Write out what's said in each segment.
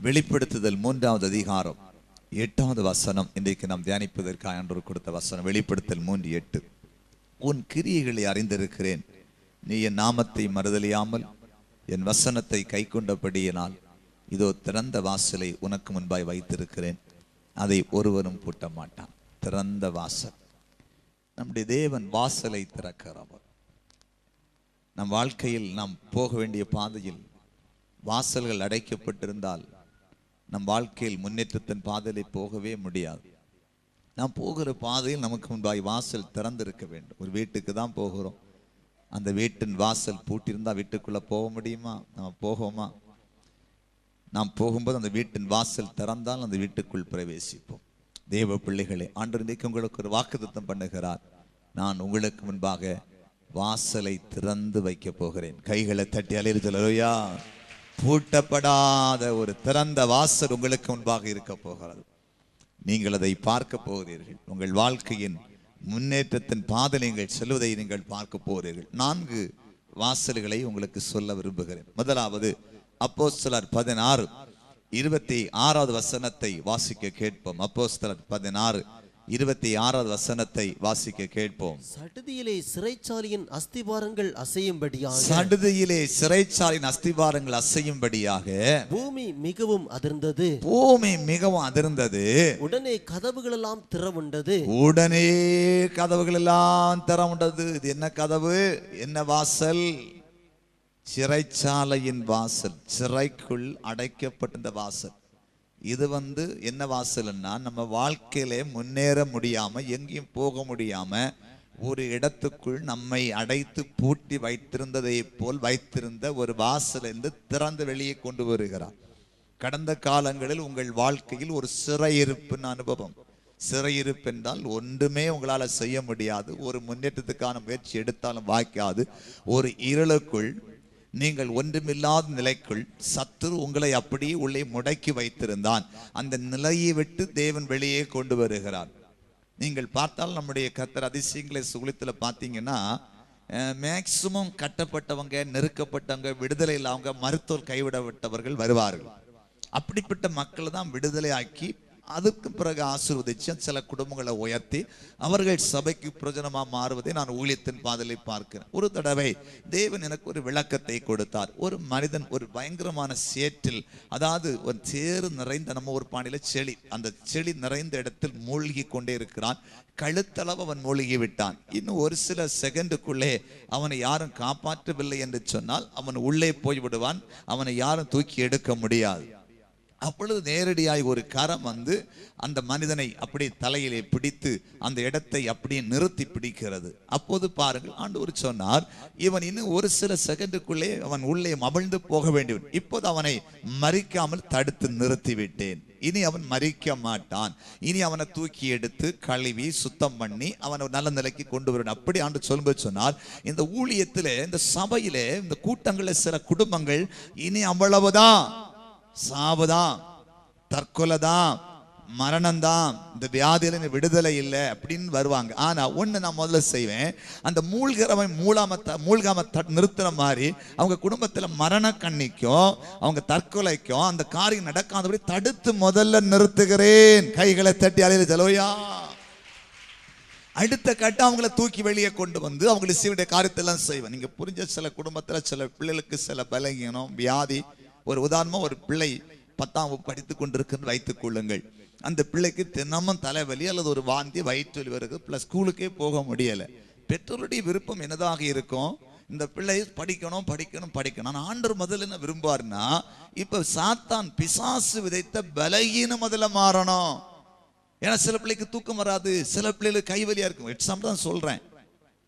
வெளிப்படுத்துதல் 3வது அதிகாரம் 8வது வசனம் இன்றைக்கு நாம் தியானிப்பதற்காக ஆண்டவர் கொடுத்த வசனம். வெளிப்படுத்தல் 3:8. உன் கிரியைகளை அறிந்திருக்கிறேன், நீ என் நாமத்தை மறுதலியாமல் என் வசனத்தை கை கொண்டபடியினால் இதோ திறந்த வாசலை உனக்கு முன்பாய் வைத்திருக்கிறேன், அதை ஒருவரும் பூட்ட மாட்டான். திறந்த வாசல். நம்முடைய தேவன் வாசலை திறக்கிறவர். நம் வாழ்க்கையில் நாம் போக வேண்டிய பாதையில் வாசல்கள் அடைக்கப்பட்டிருந்தால் நம் வாழ்க்கையில் முன்னேற்றத்தின் பாதையிலே போகவே முடியாது. நாம் போகிற பாதையில் நமக்கு முன்பாய் வாசல் திறந்திருக்க வேண்டும். ஒரு வீட்டுக்கு தான் போகிறோம், அந்த வீட்டின் வாசல் பூட்டியிருந்தால் வீட்டுக்குள்ள போக முடியுமா? நம்ம போவோமா? நாம் போகும்போது அந்த வீட்டின் வாசல் திறந்தால் அந்த வீட்டுக்குள் பிரவேசிப்போம். தேவ பிள்ளைகளே, ஆண்டவர் இன்றைக்கு உங்களுக்கு ஒரு வாக்குத்தத்தம் பண்ணுகிறார். நான் உங்களுக்கு முன்பாக வாசலை திறந்து வைக்க போகிறேன். கைகளை தட்டி அல்லேலூயா. பூட்டப்படாத ஒரு திறந்த வாசல் உங்களுக்கு முன்பாக இருக்க போகிறது. நீங்கள் அதை பார்க்க போகிறீர்கள். உங்கள் வாழ்க்கையின் முன்னேற்றத்தின் பாதை நீங்கள் செல்வதை நீங்கள் பார்க்க போகிறீர்கள். 4 வாசல்களை உங்களுக்கு சொல்ல விரும்புகிறேன். முதலாவது அப்போஸ்தலர் 16:26 வசனத்தை வாசிக்க கேட்போம். அப்போஸ்தலர் 16:26 வசனத்தை வாசிக்க கேட்போம். சடுதியிலே சிறைச்சாலையின் அஸ்திபாரங்கள் அசையும்படியாக, சடுதியிலே சிறைச்சாலையின் அஸ்திபாரங்கள் அசையும்படியாக பூமி மிகவும் அதிர்ந்தது. பூமி மிகவும் அதிர்ந்தது. உடனே கதவுகள் எல்லாம் திறவுண்டது. உடனே கதவுகள் எல்லாம் திறவுண்டது. இது என்ன கதவு? என்ன வாசல்? சிறைச்சாலையின் வாசல். சிறைக்குள் அடைக்கப்பட்ட வாசல். இது என்ன வாசல்னா, நம்ம வாழ்க்கையிலே முன்னேற முடியாம எங்கேயும் போக முடியாம ஒரு இடத்துக்குள் நம்மை அடைத்து பூட்டி வைத்திருந்ததை போல் வைத்திருந்த ஒரு வாசல் என்று திறந்து வெளியே கொண்டு வருகிறார். கடந்த காலங்களில் உங்கள் வாழ்க்கையில் ஒரு சிறையிருப்பின் அனுபவம். சிறையிருப்பு என்றால் ஒன்றுமே உங்களால் செய்ய முடியாது, ஒரு முன்னேற்றத்துக்கான முயற்சி எடுத்தாலும் வாய்க்காது, ஒரு இருளுக்குள் நீங்கள் ஒன்றுமில்லாத நிலைக்குள் சத்துரு உங்களை அப்படியே உள்ளே முடக்கி வைத்திருந்தான். அந்த நிலையை விட்டு தேவன் வெளியே கொண்டு வருகிறார். நீங்கள் பார்த்தால் நம்முடைய கர்த்தர் அதிசயங்களை சுகுலித்தில் பார்த்தீங்கன்னா, மேக்சிமம் கட்டப்பட்டவங்க, நெருக்கப்பட்டவங்க, விடுதலை இல்லாமங்க, மருத்துவர் கைவிடப்பட்டவர்கள் வருவார்கள். அப்படிப்பட்ட மக்களை தான் விடுதலை ஆக்கி அதுக்கு பிறகு ஆசீர்வதிச்சு சில குடும்பங்களை உயர்த்தி அவர்கள் சபைக்கு பிரயோஜனமா மாறுவதை நான் ஊழியத்தின் பாதையை பார்க்கிறேன். ஒரு தடவை தேவன் எனக்கு ஒரு விளக்கத்தை கொடுத்தார். ஒரு மனிதன் ஒரு பயங்கரமான சேற்றில், அதாவது ஒரு சேறு நிறைந்த, நம்ம ஒரு பானையில செளி, அந்த செளி நிறைந்த இடத்தில் மூழ்கி கொண்டே இருக்கிறான். கழுத்தளவு அவன் மூழ்கி விட்டான். இன்னும் ஒரு சில செகண்டுக்குள்ளே அவனை யாரும் காப்பாற்றவில்லை என்று சொன்னால் அவன் உள்ளே போய் விடுவான். அவனை யாரும் தூக்கி எடுக்க முடியாது. அப்பொழுது நேரடியாய் ஒரு கரம் அந்த மனிதனை அப்படியே தலையிலே பிடித்து அந்த இடத்தை அப்படியே நிறுத்தி பிடிக்கிறது. அப்போது பாருங்கள், ஆண்டவர் சொன்னார், இவன் இன்னும் ஒரு சில செகண்டுக்குள்ளே அவன் உள்ளே அமிழ்ந்து போக வேண்டியவன். இப்போது அவனை மறிக்காமல் தடுத்து நிறுத்தி விட்டேன். இனி அவன் மறிக்க மாட்டான். இனி அவனை தூக்கி எடுத்து கழுவி சுத்தம் பண்ணி அவனை நல்ல நிலைக்கு கொண்டு வரணும். அப்படி ஆண்டு சொல்லும்போது சொன்னார், இந்த ஊழியத்திலே, இந்த சபையிலே, இந்த கூட்டங்களில் சில குடும்பங்கள் இனி அவ்வளவுதான், சாவுதான், தற்கொலைதான், மரணம்தான், இந்த வியாதியில விடுதலை இல்லை அப்படின்னு வருவாங்க. ஆனா ஒண்ணு நான் முதல்ல செய்வேன், அந்த மூழ்கிறவன் மூழ்காம நிறுத்துற மாதிரி அவங்க குடும்பத்துல மரண கண்ணிக்கும் அவங்க தற்கொலைக்கும் அந்த காரியம் நடக்காதபடி தடுத்து முதல்ல நிறுத்துகிறேன். கைகளை தட்டி அல்லேலூயா. அடுத்த கட்டம் அவங்களை தூக்கி வெளியே கொண்டு அவங்களுக்கு செய்ய வேண்டிய காரியத்தெல்லாம் செய்வேன். நீங்க புரிஞ்ச, சில குடும்பத்துல சில பிள்ளைகளுக்கு சில பலகீனம், வியாதி. ஒரு உதாரணமா, ஒரு பிள்ளை 10ஆம் வகுப்பு படித்துக் கொண்டிருக்குன்னு வைத்துக் கொள்ளுங்கள். அந்த பிள்ளைக்கு தினமும் தலைவலி அல்லது ஒரு வாந்தி, வயிற்று வருது, பிளஸ் ஸ்கூலுக்கே போக முடியல. பெற்றோருடைய விருப்பம் என்னதாக இருக்கும்? இந்த பிள்ளை படிக்கணும் படிக்கணும் படிக்கணும். ஆனால் ஆண்டவர் முதல்ல என்ன விரும்புவார்னா, இப்ப சாத்தான் பிசாசு விதைத்த பலகீனம் முதல்ல மாறணும். ஏன்னா சில பிள்ளைக்கு தூக்கம் வராது, சில பிள்ளைகளுக்கு கைவலியா இருக்கும். எக்ஸாம்பிள் தான் சொல்றேன்.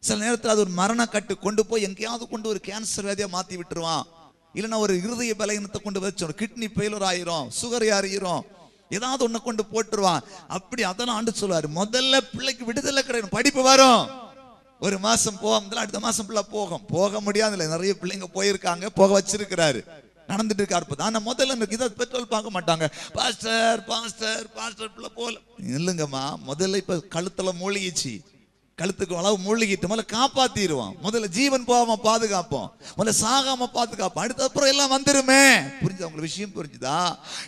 சில நேரத்தில் அது ஒரு மரண கட்டு கொண்டு போய் எங்கேயாவது கொண்டு ஒரு கேன்சர் வியாதியா மாத்தி விட்டுருவான். இல்லைன்னா ஒரு இருதய பலகீனத்தை கொண்டு வச்சோம், கிட்னி ஃபெயிலியர் ஆயிரும், சுகர் ஏறிரும், ஏதாவது ஒண்ணு கொண்டு போட்டுருவான். அப்படி அதெல்லாம் ஆண்டு சொல்லுவாரு, முதல்ல பிள்ளைக்கு விடுதலை கிடைக்கும், படிப்பு வரும். ஒரு மாசம் போகாம அடுத்த மாசம் பிள்ளை போக முடியாது. நிறைய பிள்ளைங்க போயிருக்காங்க, போக வச்சிருக்கிறாரு, நடந்துட்டு இருக்காரு. ஆனா முதல்ல இதை பெற்றோர் பார்க்க மாட்டாங்க. பாஸ்டர் பாஸ்டர் பாஸ்டர் பிள்ளை போல இல்லைங்கம்மா, முதல்ல இப்ப கழுத்துல மூழ்கிச்சு, கழுத்துக்கு அளவு மூழ்கிட்டு முதல்ல காப்பாத்திடுவோம். முதல்ல ஜீவன் போகாம பாதுகாப்போம், முதல்ல சாகாம பாதுகாப்போம், அடுத்த அப்புறம் எல்லாம் வந்துருமே. புரிஞ்சு உங்களுக்கு விஷயம் புரிஞ்சுதா?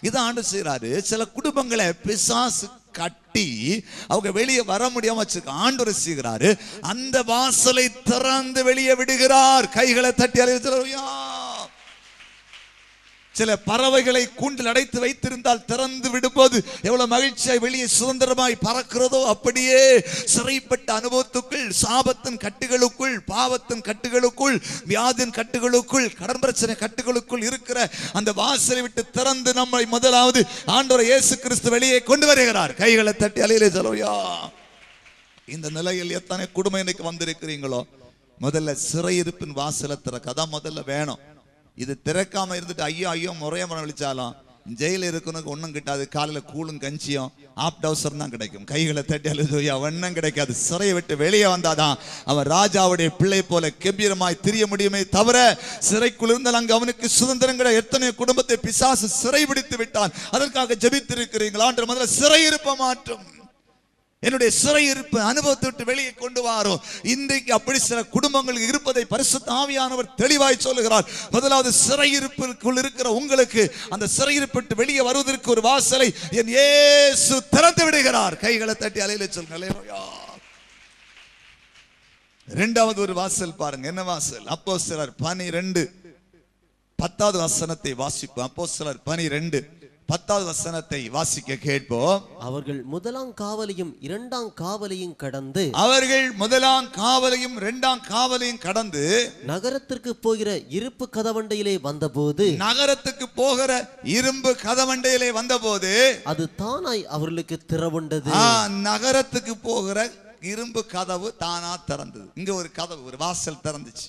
இதான் ஆண்டு செய்யறாரு. சில குடும்பங்களை பிசாசு கட்டி அவங்க வெளியே வர முடியாம வச்சிருக்க ஆண்டவர் செய்கிறாரு. அந்த வாசலை திறந்து வெளியே விடுகிறார். கைகளை தட்டி அலையா. சில பறவைகளை கூண்டில் அடைத்து வைத்திருந்தால் திறந்து விடும்போது எவ்வளவு மகிழ்ச்சியாய் வெளியே சுதந்திரமாய் பறக்கிறதோ, அப்படியே சிறைப்பட்ட அனுபவத்துக்குள், சாபத்தின் கட்டுகளுக்குள், பாவத்தின் கட்டுகளுக்குள், வியாதின் கட்டுகளுக்குள், கடன் பிரச்சனை கட்டுகளுக்குள் இருக்கிற அந்த வாசலை விட்டு திறந்து நம்மை முதலாவது ஆண்டவர் இயேசு கிறிஸ்து வெளியே கொண்டு வருகிறார். கைகளை தட்டி அலையிலே சொல்லுயா. இந்த நிலையில் எத்தனை குடும்பம் இன்னைக்கு வந்திருக்கிறீங்களோ, முதல்ல சிறையிருப்பின் வாசலை திறக்க அதான் முதல்ல வேணும். இது திறக்காம இருந்துட்டு ஐயோ ஐயோ முறைய மரம் விழிச்சாலும் ஜெயில இருக்கணுக்கு ஒன்றும் கிட்டாது. காலையில் கூழும் கஞ்சியும் ஆப்டவுசர் தான் கிடைக்கும். கைகளை தட்டி அழுதுயா ஒன்றும் கிடைக்காது. சிறையை விட்டு வெளியே வந்தாதான் அவன் ராஜாவுடைய பிள்ளை போல கெம்பீரமாய் திரிய முடியுமே தவிர, சிறைக்குள் இருந்தால் அங்கு அவனுக்கு சுதந்திரம் கிடையாது. எத்தனையோ குடும்பத்தை பிசாசு சிறை பிடித்து விட்டான். அதற்காக ஜெபித்திருக்கிறீங்களா? முதல்ல சிறையிருப்ப மாற்றும். என்னுடைய சிறையிருப்பு அனுபவத்தை விட்டு வெளியே கொண்டு வாரும். இன்றைக்கு அப்படி சில குடும்பங்கள் இருப்பதை பரிசுத்த ஆவியானவர் தெளிவாய் சொல்லுகிறார். முதலாவது சிறையிருப்பிற்குள் இருக்கிற உங்களுக்கு அந்த சிறையிருப்பிட்டு வெளியே வருவதற்கு ஒரு வாசலை என் இயேசு திறந்து விடுகிறார். கைகளை தட்டி அலையில சொல்லுங்க. இரண்டாவது ஒரு வாசல் பாருங்க. என்ன வாசல்? அப்போஸ்தலர் 12:10 வசனத்தை வாசிப்போம். அப்போஸ்தலர் 12:10 வசனத்தை வாசிக்க கேட்போம். அவர்கள் முதலாம் காவலையும் இரண்டாம் காவலையும் கடந்து, அவர்கள் முதலாம் காவலையும் இரண்டாம் காவலையும் கடந்து நகரத்திற்கு போகிற இருப்பு கதவண்டையிலே வந்தபோது, நகரத்துக்கு போகிற இரும்பு கதவண்டையிலே வந்தபோது அது தானாய் அவர்களுக்கு திறவுண்டது. நகரத்துக்கு போகிற இரும்பு கதவு தானா திறந்தது. இங்க ஒரு கதவு, ஒரு வாசல் திறந்துச்சு.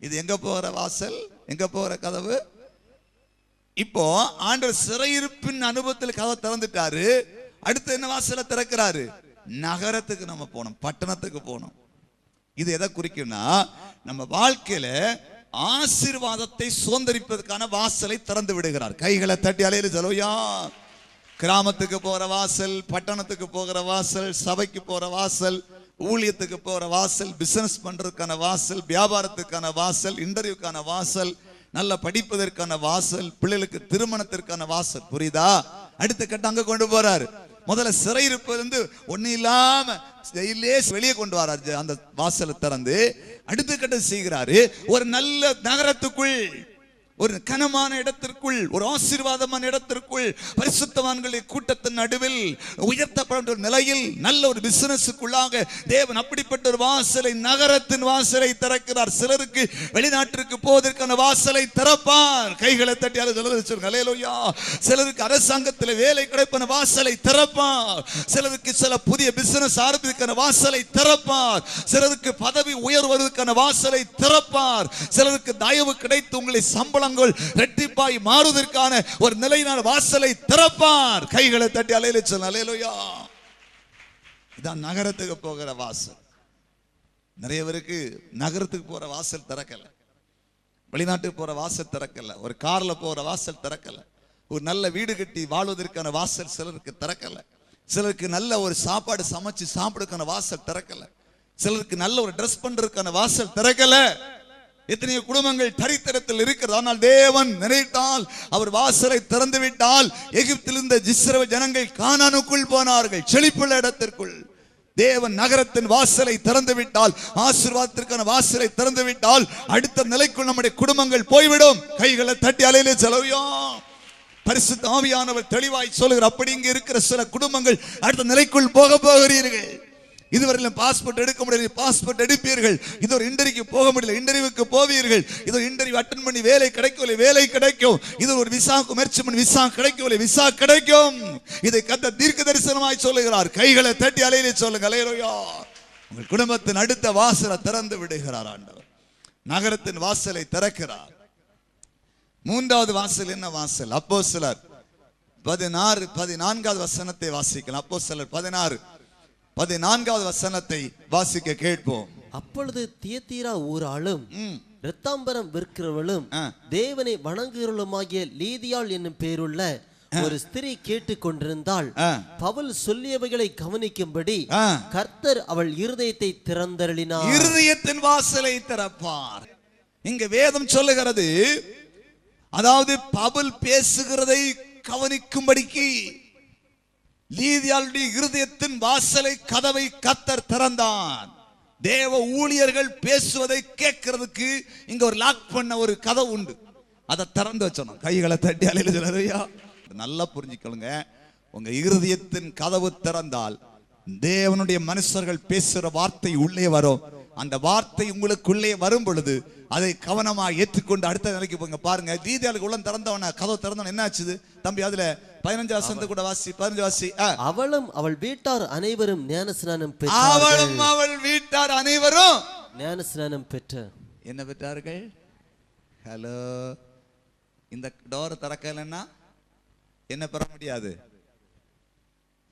இது எங்க போகிற வாசல்? எங்க போகிற கதவு? இப்போ ஆண்டவர் சிறையிருப்பின் அனுபவத்தில் கதவை திறந்துட்டாரு. அடுத்து என்ன வாசலை திறக்கிறாரு? நகரத்துக்கு நம்ம போனோம், பட்டணத்துக்கு போனோம். இது எதை குறிக்கும்னா, நம்ம வாழ்க்கையில ஆசீர்வாதத்தை சுதந்திரிப்பதற்கான வாசலை திறந்து விடுகிறார். கைகளை தட்டி அலையில சொல்லுயா. கிராமத்துக்கு போற வாசல், பட்டணத்துக்கு போகிற வாசல், சபைக்கு போற வாசல், ஊழியத்துக்கு போற வாசல், பிசினஸ் பண்றதுக்கான வாசல், வியாபாரத்துக்கான வாசல், இன்டர்வியூக்கான வாசல், நல்ல படிப்பதற்கான வாசல், பிள்ளைகளுக்கு திருமணத்திற்கான வாசல். புரியுதா? அடுத்த கட்டம் அங்க கொண்டு போறாரு. முதல்ல சிறையிருப்பது வந்து ஒண்ணு இல்லாம வெளியே கொண்டு வராரு. அந்த வாசலை திறந்து அடுத்த கட்டம் செய்கிறாரு. ஒரு நல்ல நகரத்துக்குள், ஒரு கனமான இடத்திற்குள், ஒரு ஆசீர்வாதமான இடத்திற்குள், பரிசுத்தவான்களுடைய கூட்டத்தின் நடுவில் உயர்த்தப்பட்ட நிலையில் நல்ல ஒரு பிசினஸுக்குள்ளாக தேவன் அப்படிப்பட்ட ஒரு வாசலை, நகரத்தின் வாசலை திறக்கிறார். சிலருக்கு வெளிநாட்டிற்கு போவதற்கான வாசலை திறப்பார். கைகளை தட்டி அல்லேலூயா. சிலருக்கு அரசாங்கத்தில் வேலை கிடைப்பன வாசலை திறப்பார். சிலருக்கு சில புதிய பிசினஸ் ஆரம்பிக்கான வாசலை திறப்பார். சிலருக்கு பதவி உயர்வதற்கான வாசலை திறப்பார். சிலருக்கு தயவு கிடைத்து உங்களை சம்பளம் ரெட்டிப்பாய் மாறுவதற்கான ஒரு நிலையான வாசலை திறப்பார். கைகளை தட்டி அலையில சொல்ல அல்லேலூயா. இதான் நகரத்துக்கு போகிற வாசல். நிறைய பேருக்கு நகரத்துக்கு போற வாசல் திறக்கல, வெளிநாட்டுக்கு போற வாசல் திறக்கல, ஒரு கார்ல போற வாசல் திறக்கல, ஒரு நல்ல வீடு கட்டி வாழ்வதற்கான வாசல் சிலருக்கு திறக்கல, சிலருக்கு நல்ல ஒரு சாப்பாடு சமைச்சு சாப்பிடுறதுக்கான வாசல் திறக்கல, சிலருக்கு நல்ல ஒரு ட்ரெஸ் பண்றதுக்கான வாசல் திறக்கல. எத்தனையோ குடும்பங்கள் தரித்திரத்தில் இருக்கிறது. ஆனால் தேவன் நினைத்தால் அவர் வாசலை திறந்து விட்டால், எகிப்தில் இருந்த இஸ்ரவேல் ஜனங்கள் கானானுக்குள் போனார்கள், செழிப்புள்ள இடத்திற்குள். தேவன் நகரத்தின் வாசலை திறந்து விட்டால், ஆசீர்வாதத்திற்கான வாசலை திறந்து விட்டால், அடுத்த நிலைக்குள் நம்முடைய குடும்பங்கள் போய்விடும். கைகளை தட்டி அலையிலே செலவியா. பரிசுத்த ஆவியானவர் தெளிவாய் சொல்லுகிறார். அப்படி இங்க இருக்கிற சில குடும்பங்கள் அடுத்த நிலைக்குள் போகிறீர்கள். இதுவரையிலும் பாஸ்போர்ட் எடுக்க முடியல, பாஸ்போர்ட் எடுப்பீர்கள். இது ஒரு இன்டர்வியூக்கு போக முடியல, இன்டர்வியூக்கு போவீர்கள். இது ஒரு இன்டர்வியூ அட்டெண்ட் பண்ணி வேலை கிடைக்கவில்லை, வேலை கிடைக்கும். இது ஒரு விசாக்கு முயற்சி பண்ணி விசா கிடைக்கவில்லை, விசா கிடைக்கும். இதை கர்த்தர் தீர்க்க தரிசனமாய் சொல்லுகிறார். கைகளை தட்டி அலையிலே சொல்லுங்க அல்லேலூயா. உங்கள் குடும்பத்தின் அடுத்த வாசலை திறந்து விடுகிறார் ஆண்டவர். நகரத்தின் வாசலை திறக்கிறார். மூன்றாவது வாசல் என்ன வாசல்? அப்போஸ்தலர் 14 வசனத்தை வாசிக்கலாம். அப்போஸ்தலர் 14 வசனத்தை வாசிக்க கேட்போம். அப்பொழுது தியத்தீரா ஊராளும் இரத்தாம்பரம் விற்கிறவளும் தேவனை வணங்குகிறவளுமாகிய லீதியாள் என்னும் பேருள்ள ஒரு ஸ்திரீ கேட்டுக் கொண்டிருந்தாள். பவுல் சொல்லியவைகளை கவனிக்கும்படி கர்த்தர் அவள் இருதயத்தை திறந்தருளினார். இருதயத்தின் வாசலை திறப்பார். இங்க வேதம் சொல்லுகிறது, அதாவது பவுல் பேசுகிறதை கவனிக்கும்படிக்கு லீதியாளுடைய இருதயத்தின் வாசலை, கதவை கர்த்தர் திறந்தான். தேவ ஊழியர்கள் பேசுவதை கேட்கிறதுக்கு இங்க ஒரு லாக் பண்ண ஒரு கதவு உண்டு, அதை திறந்து வச்சோம். கைகளை தட்டி அல்லேலூயா. நல்லா புரிஞ்சுக்கொள்ளுங்க, உங்க இருதயத்தின் கதவு திறந்தால் தேவனுடைய மனுஷர்கள் பேசுற வார்த்தை உள்ளே வரும். அந்த வார்த்தை உங்களுக்குள்ளே வரும் பொழுது அதை கவனமா ஏற்றுக்கொண்டு அடுத்த நிலைக்கு போங்க. பாருங்க, லீதியாளுக்கு உள்ள திறந்தவன, கதவு திறந்தவன என்ன ஆச்சு தம்பி? அதுல 15 வசனத்தை கூட வாசி, 15 வாசி. அவளும் அவள் வீட்டார் அனைவரும் ஞானஸ்நானம் பெற்றார்கள். அவளும் அவள் வீட்டார் அனைவரும் ஞானஸ்நானம் பெற்ற என்ன பெற்றார்கள்? ஹலோ, இந்த டோர் திறக்கலன்னா என்ன பெற முடியாது?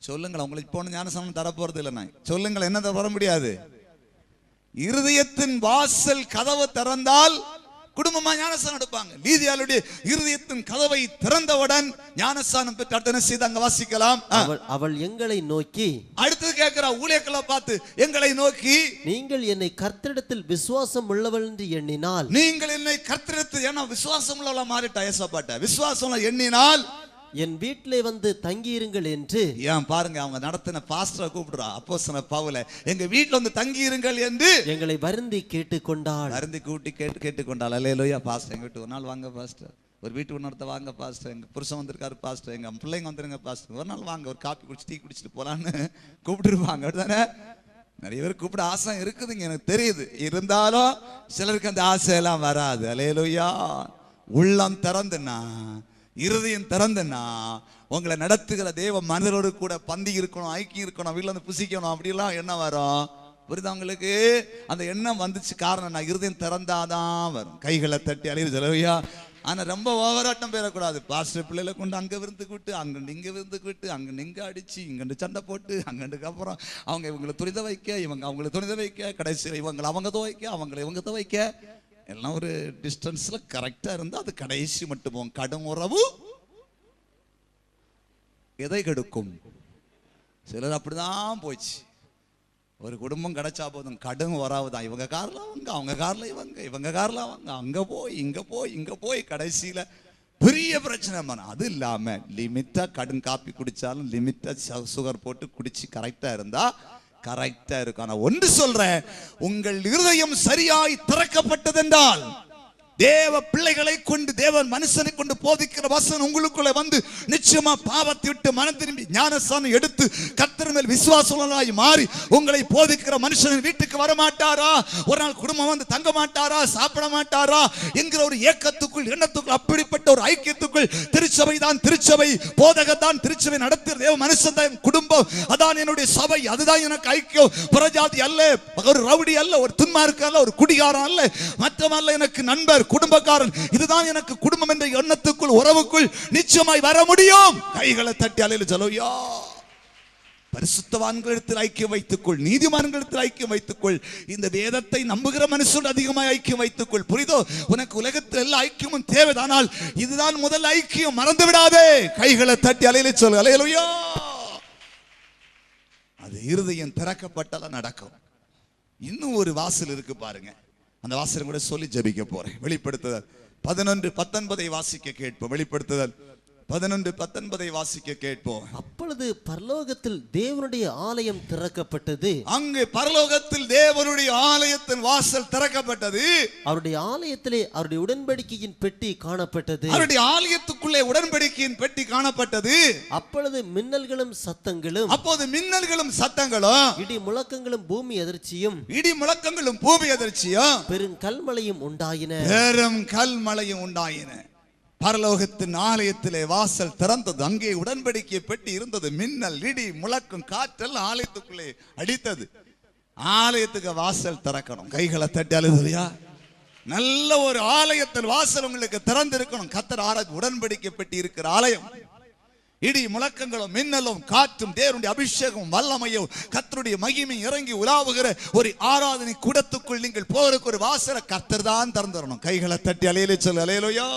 சொல்லுங்கள். உங்களுக்கு இப்போ ஞானஸ்நானம் தர போறது இல்லை. நான் சொல்லுங்கள், என்ன பெற முடியாது? இருதயத்தின் வாசல் கதவு திறந்தால் குடும்பமா ஞானஸ்நானம் எடுப்பாங்க. லீதியாளுடைய இருதயத்தின் கதவை திறந்தவுடன் ஞானஸ்நானம் பெற்று அடுத்த என்ன செய்தாங்க வாசிக்கலாம். அவள் எங்களை நோக்கி, அடுத்தது கேட்கிறா ஊழியர்களை பார்த்து, எங்களை நோக்கி, நீங்கள் என்னை கர்த்தரிடத்தில் விசுவாசம் உள்ளவள் என்று எண்ணினால், நீங்கள் என்னை கர்த்தரிடத்தில், ஏன்னா விசுவாசம் உள்ளவளா மாறிட்டா ஏசப்பாட்ட, விசுவாசம் எண்ணினால் என் வீட்டிலே வந்து தங்கியிருங்கள் என்று. ஏன் பாருங்க, அவங்க நடத்தின பாஸ்டரை கூப்பிடுறா, அப்போஸ்தலன் பவுல, எங்க வீட்டுல வந்து தங்கியிருங்கள் என்று எங்களை வருந்தி கேட்டுக்கொண்டாள். வருந்தி கூட்டி கேட்டுக்கொண்டாள். அல்லேலூயா. பாஸ்டர், எங்க வீட்டு ஒரு நாள் வாங்க பாஸ்டர், ஒரு வீட்டு ஒன்னொருத்த வாங்க பாஸ்டர், எங்க புருஷன் வந்திருக்காரு பாஸ்டர், எங்க பிள்ளைங்க வந்துருங்க பாஸ்டர், ஒரு நாள் வாங்க, ஒரு காப்பி குடிச்சு டீ குடிச்சிட்டு போலான்னு கூப்பிட்டுருப்பாங்க. அப்படிதானே? நிறைய பேர் கூப்பிட ஆசை இருக்குதுங்க, எனக்கு தெரியுது. இருந்தாலும் சிலருக்கு அந்த ஆசையெல்லாம் வராது. அல்லேலூயா. உள்ளம் திறந்துன்னா, இருதயம் திறந்துன்னா, உங்களை நடத்துகிற தேவ மனிதரோடு கூட பந்தி இருக்கணும், ஐக்கியம் இருக்கணும், வீட்டில் வந்து புசிக்கணும், அப்படிலாம் எண்ணம் வரும். புரியுது அவங்களுக்கு? அந்த எண்ணம் வந்துச்சு, காரணம் நான் இருதயம் திறந்தாதான் வரும். கைகளை தட்டி அல்லேலூயா. ஆனா ரொம்ப ஓவராட்டம் பெறக்கூடாது. பாஸ்டர் பிள்ளைகளை கொண்டு அங்க விருந்துக்கு விட்டு, அங்கண்டு இங்க விருந்துக்கு விட்டு, அங்கண்டு இங்க அடிச்சு, இங்கண்டு சண்டை போட்டு, அங்கண்டுக்கு அப்புறம் அவங்க இவங்களை துரித வைக்க, இவங்க அவங்களை துரித வைக்க, கடைசியில் இவங்களை அவங்க துவைக்க, அவங்களை இவங்க துவைக்க, எல்லாம் ஒரு டிஸ்டன்ஸ்ல கரெக்டா இருந்தா அது கடைசி மட்டும் போகும். கடும் உறவு எதை கெடுக்கும்? சிலர் அப்படிதான் போச்சு. ஒரு குடும்பம் கிடைச்சா போதும், கடும் உறவு தான். இவங்க கார்ல அவங்க, அவங்க கார்ல இவங்க, இவங்க கார்ல அவங்க, அங்க போய் இங்க போய் இங்க போய் கடைசியில பெரிய பிரச்சனை. அது இல்லாம லிமிட்டா கடும் காப்பி குடிச்சாலும் லிமிட்டா சுகர் போட்டு குடிச்சு கரெக்டா இருந்தா கரெக்டா இருக்கும். ஆனா ஒன்று சொல்றேன், உங்கள் இருதயம் சரியாய் திறக்கப்பட்டதென்றால், தேவ பிள்ளைகளை கொண்டு, தேவன் மனுஷனை கொண்டு போதிக்கிற வசனம் உங்களுக்குள்ள வந்து நிச்சயமா பாவத்தை விட்டு மனம் திரும்பி ஞானஸ்நானம் எடுத்து கர்த்தர் மேல் விசுவாசமாய் மாறி உங்களை போதிக்கிற மனுஷன் வீட்டுக்கு வர மாட்டாரா? ஒரு நாள் குடும்பம் வந்து தங்க மாட்டாரா? சாப்பிட மாட்டாரா என்கிற ஒரு ஏக்கத்துக்குள், எண்ணத்துக்குள், அப்படிப்பட்ட ஒரு ஐக்கியத்துக்குள், திருச்சபை தான் திருச்சபை, போதகத்தான் திருச்சபை நடத்துகிற தேவ மனுஷன் தான் குடும்பம், அதான் என்னுடைய சபை, அதுதான் எனக்கு ஐக்கியம், புறஜாதி அல்ல, ஒரு ரவுடி அல்ல, ஒரு துன்மார்க்க அல்ல, ஒரு குடிகாரன் அல்ல, மற்றமல்ல எனக்கு நண்பர், குடும்பக்காரன், இதுதான் எனக்கு குடும்பம் என்ற எண்ணத்துக்குள், உறவுக்குள் நிச்சயமாய் வர முடியும். கைகளை தட்டி அல்லேலூயா. பரிசுத்தவான்களிடத்தில் ஐக்கியம் வைத்துக்கொள், நீதிமான்களிடத்தில் ஐக்கியம் வைத்துக்கொள், இந்த வேதத்தை நம்புகிற மனுஷன் அதிகமாக ஐக்கியம் வைத்துக்கொள். புரியுதோ? உனக்கு உலகத்தில் எல்லா ஐக்கியமும் தேவைதானால் இதுதான் முதல் ஐக்கியம், மறந்து விடாதே. கைகளை தட்டி அல்லேலூயா. அது இருதயம் திறக்கப்பட்டால நடக்கும். இன்னும் ஒரு வாசல் இருக்கு பாருங்க, அந்த வாசல் கூட சொல்லி ஜெபிக்க போறேன். வெளிப்படுத்துதல் 11:19 வாசிக்க கேட்போம். வெளிப்படுத்துதல் 11:19 வாசிக்க கேட்போம். அப்பொழுது பரலோகத்தில் தேவனுடைய ஆலயம் திறக்கப்பட்டது. அங்கு பரலோகத்தில் தேவனுடைய ஆலயத்தின் வாசல் திறக்கப்பட்டது. அவருடைய ஆலயத்திலே அவருடைய உடன்படிக்கையின் பெட்டி காணப்பட்டது. அவருடைய ஆலயத்துக்குள்ளே உடன்படிக்கையின் பெட்டி காணப்பட்டது. அப்பொழுது மின்னல்களும் சத்தங்களும், அப்போது மின்னல்களும் சத்தங்களும், இடி முழக்கங்களும் பூமி அதிர்ச்சியும், இடி முழக்கங்களும் பூமி அதிர்ச்சியும், பெரும் கல்மழையும் உண்டாயின. பெரும் கல்மழையும் உண்டாயின. பரலோகத்தின் ஆலயத்திலே வாசல் திறந்தது. அங்கே உடன்படிக்கை பெட்டி இருந்தது. மின்னல், இடி, முழக்கம், காற்றெல்லாம் ஆலயத்துக்குள்ளே அடித்தது. ஆலயத்துக்கு வாசல் திறக்கணும். கைகளை தட்டி அல்லேலூயா. நல்ல ஒரு ஆலயத்தின் வாசல் உங்களுக்கு திறந்திருக்கணும். கர்த்தர் ஆராய்ச்சி உடன்படிக்கை பெட்டி இருக்கிற ஆலயம். இடி முழக்கங்களும் மின்னலும் காற்றும் தேவனுடைய அபிஷேகம் வல்லமையும் கர்த்தருடைய மகிமை இறங்கி உலாவுகிற ஒரு ஆராதனை கூடத்துக்குள் நீங்கள் போறதுக்கு ஒரு வாசலை கர்த்தர் தான் திறந்துடணும். கைகளை தட்டி அல்லேலூயா.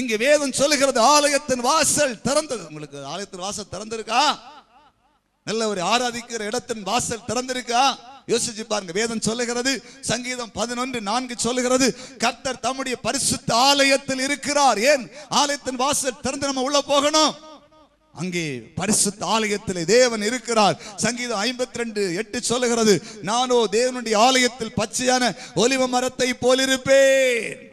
இங்கே வேதம் சொல்லுகிறது ஆலயத்தின் வாசல் திறந்தது. உங்களுக்கு ஆலயத்தின் வாசல் திறந்திருக்கா? நல்ல ஒரு ஆராதிக்கிற இடத்தின் வாசல் திறந்திருக்கா? யோசிச்சு பாருங்க. வேதம் சொல்லுகிறது, சங்கீதம் 11:4 சொல்லுகிறது, கர்த்தர் தம்முடைய பரிசுத்த ஆலயத்தில் இருக்கிறார். ஏன் ஆலயத்தின் வாசல் திறந்து நம்ம உள்ள போகணும்? அங்கே பரிசுத்த ஆலயத்தில் தேவன் இருக்கிறார். சங்கீதம் 52:8 சொல்லுகிறது, நானோ தேவனுடைய ஆலயத்தில் பச்சையான ஒலிவ மரத்தை போலிருப்பேன்.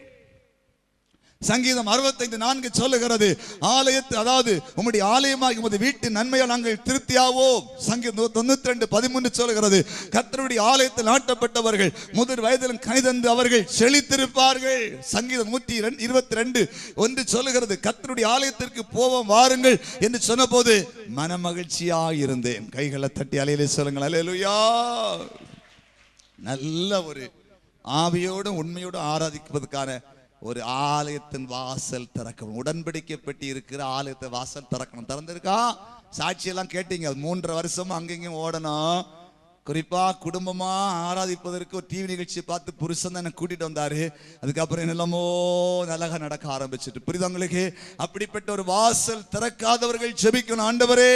சங்கீதம் 65:4 சொல்லுகிறது, ஆலயத்து அதாவது உம்முடைய ஆலயமாகி உமது வீட்டின் நன்மையால் நாங்கள் திருப்தியாவோம். சங்கீதம் 92:13 சொல்லுகிறது, கர்த்தருடைய ஆலயத்தில் நாட்டப்பட்டவர்கள் முதிர் வயதிலும் கனிதந்து அவர்கள் செழித்திருப்பார்கள். சங்கீதம் 122:1 சொல்லுகிறது, கர்த்தருடைய ஆலயத்திற்கு போவோம் வாருங்கள் என்று சொன்னபோது மன மகிழ்ச்சியாய் இருந்தேன். கைகளை தட்டி அலையிலே சொல்லுங்கள், அல்லேலூயா. நல்ல ஒரு ஆவியோடும் உண்மையோடும் ஆராதிப்பதற்கான ஒரு ஆலயத்தின் வாசல் திறக்கணும். உடன்படிக்கை பெட்டி இருக்கிற ஆலயத்தை வாசல் திறக்கணும். திறந்திருக்கா? சாட்சியெல்லாம் கேட்டீங்க. 3.5 வருஷமா அங்கேயும் ஓடணும். குறிப்பா குடும்பமா ஆராதிப்பதற்கு ஒரு டிவி நிகழ்ச்சி பார்த்து புருஷன் தான் கூட்டிட்டு வந்தாரு. அதுக்கப்புறம் என்னெல்லாமோ நலக நடக்க ஆரம்பிச்சுட்டு, புரிதவங்களுக்கு அப்படிப்பட்ட ஒரு வாசல் திறக்காதவர்கள் ஜெபிக்கணும். ஆண்டவரே,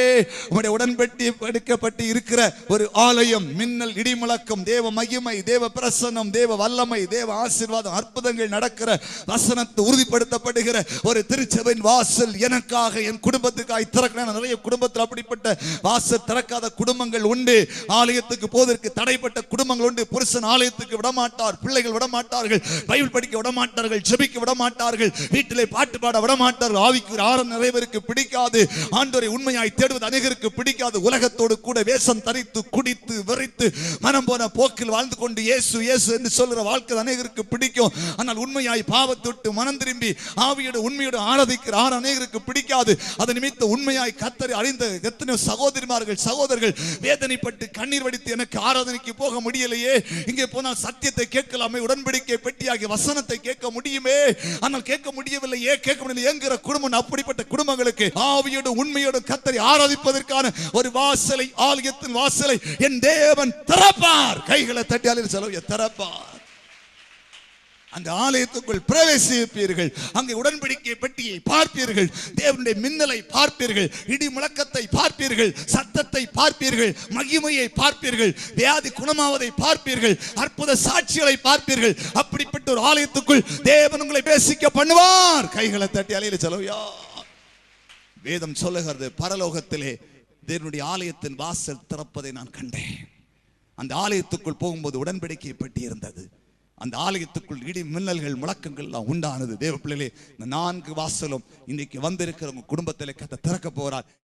உம்முடைய உடன்படி எடுக்கப்பட்டு இருக்கிற ஒரு ஆலயம், மின்னல் இடி முழக்கம், தேவ மகிமை, தேவ பிரசன்னம், தேவ வல்லமை, தேவ ஆசீர்வாதம், அற்புதங்கள் நடக்கிற வசனத்தை உறுதிப்படுத்தப்படுகிற ஒரு திருச்சபையின் வாசல் எனக்காக என் குடும்பத்துக்காக திறக்கணும். நிறைய குடும்பத்தில் அப்படிப்பட்ட வாசல் திறக்காத குடும்பங்கள் உண்டு. ஆலயத்துக்கு போவதற்கு தடைப்பட்ட குடும்பங்கள் உண்டு. புருஷன் ஆலயத்துக்கு விடமாட்டார், பிள்ளைகள் விடமாட்டார்கள், பைபிள் படிக்க விடமாட்டார்கள், ஜெபிக்க விடமாட்டார்கள், வீட்டிலே பாட்டு பாட விடமாட்டார்கள். ஆவிக்கு ஆரம் நிறைவேருக்கு பிடிக்காது. ஆண்டவரை உண்மையாய் தேடுவது அநேகருக்கு பிடிக்காது. உலகத்தோடு கூட வேஷம் தரித்து குடித்து வெறித்து மனம் போன போக்கில் வாழ்ந்து கொண்டு இயேசு இயேசு என்று சொல்கிற வாழ்க்கை அநேகருக்கு பிடிக்கும். ஆனால் உண்மையாய் பாவத்தொட்டு மனம் திரும்பி ஆவியோடு உண்மையோடு ஆராதிக்கிற அநேகருக்கு பிடிக்காது. அது நிமித்த உண்மையாய் கர்த்தரை அறிந்த எத்தனை சகோதரிமார்கள் சகோதரர்கள் வேதனைப்பட்டு கண்ணீர் வடித்து எனக்கு ஆராதனைக்கு போக முடியலையே, இங்கே போனால் சத்தியத்தை கேட்கலாமே, உடன்படிக்கை பெட்டியாகிய வசனத்தை கேட்க முடியுமே, ஆனால் கேட்க முடியவில்லையே, கேட்க முடியல என்கிற குடும்பம். அப்படிப்பட்ட குடும்பங்களுக்கு ஆவியோடு உண்மையோடு கர்த்தரை ஆராதிப்பதற்கான ஒரு வாசலை, ஆலயத்தின் வாசலை என் தேவன் திறப்பார். கைகளை தட்டியாலே செலவு திறப்பார். அந்த ஆலயத்துக்குள் பிரவேசிப்பீர்கள். அங்கே உடன்படிக்கை பெட்டியை பார்ப்பீர்கள், தேவனுடைய மின்னலை பார்ப்பீர்கள், இடி முழக்கத்தை பார்ப்பீர்கள், சத்தத்தை பார்ப்பீர்கள், மகிமையை பார்ப்பீர்கள், வியாதி குணமாவதை பார்ப்பீர்கள், அற்புத சாட்சிகளை பார்ப்பீர்கள். அப்படிப்பட்ட ஒரு ஆலயத்துக்குள் தேவன் உங்களை பேசிக்க பண்ணுவார். கைகளை தட்டி அலையில செலவையா. வேதம் சொல்லுகிறது, பரலோகத்திலே தேவனுடைய ஆலயத்தின் வாசல் திறப்பதை நான் கண்டேன். அந்த ஆலயத்துக்குள் போகும்போது உடன்படிக்கை பெட்டி இருந்தது. அந்த ஆலயத்துக்குள் இடி மின்னல்கள் முழக்கங்கள் எல்லாம் உண்டானது. தேவ பிள்ளைகளே, இந்த 4 வாசலும் இன்னைக்கு வந்திருக்கிற உங்க குடும்பத்திலே கர்த்தர் திறக்க போறார்.